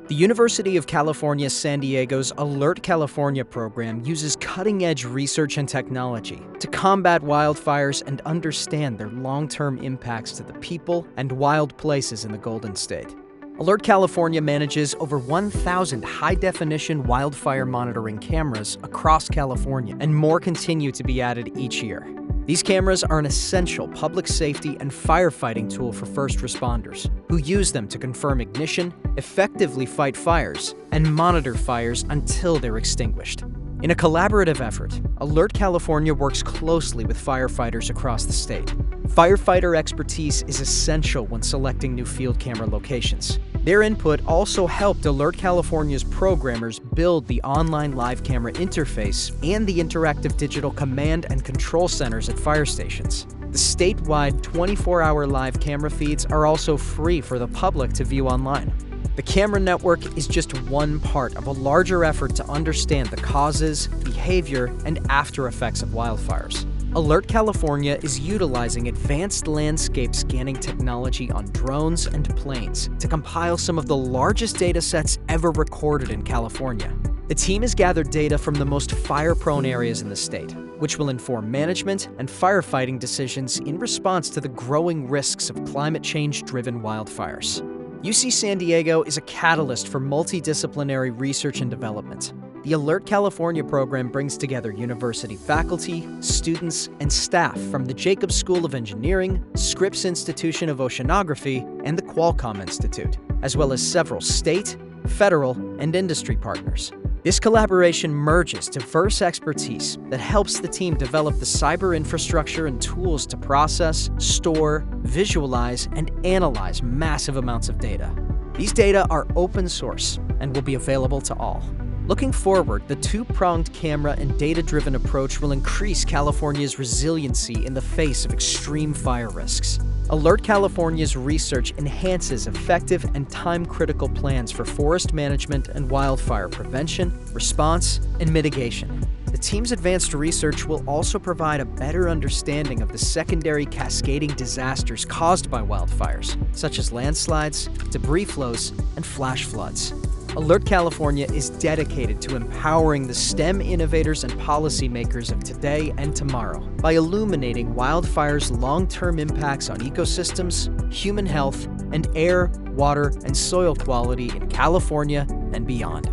The University of California, San Diego's ALERT California program uses cutting-edge research and technology to combat wildfires and understand their long-term impacts to the people and wild places in the Golden State. ALERT California manages over 1,000 high-definition wildfire monitoring cameras across California, and more continue to be added each year. These cameras are an essential public safety and firefighting tool for first responders, who use them to confirm ignition, effectively fight fires, and monitor fires until they're extinguished. In a collaborative effort, ALERT California works closely with firefighters across the state. Firefighter expertise is essential when selecting new field camera locations. Their input also helped ALERT California's programmers build the online live camera interface and the interactive digital command and control centers at fire stations. The statewide 24-hour live camera feeds are also free for the public to view online. The camera network is just one part of a larger effort to understand the causes, behavior, and after effects of wildfires. ALERT California is utilizing advanced landscape scanning technology on drones and planes to compile some of the largest data sets ever recorded in California. The team has gathered data from the most fire-prone areas in the state, which will inform management and firefighting decisions in response to the growing risks of climate change-driven wildfires. UC San Diego is a catalyst for multidisciplinary research and development. The ALERT California program brings together university faculty, students, and staff from the Jacobs School of Engineering, Scripps Institution of Oceanography, and the Qualcomm Institute, as well as several state, federal, and industry partners. This collaboration merges diverse expertise that helps the team develop the cyber infrastructure and tools to process, store, visualize, and analyze massive amounts of data. These data are open source and will be available to all. Looking forward, the two-pronged camera and data-driven approach will increase California's resiliency in the face of extreme fire risks. ALERT California's research enhances effective and time-critical plans for forest management and wildfire prevention, response, and mitigation. The team's advanced research will also provide a better understanding of the secondary cascading disasters caused by wildfires, such as landslides, debris flows, and flash floods. ALERT California is dedicated to empowering the STEM innovators and policymakers of today and tomorrow by illuminating wildfires' long-term impacts on ecosystems, human health, and air, water, and soil quality in California and beyond.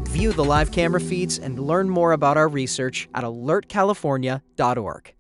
View the live camera feeds and learn more about our research at alertcalifornia.org.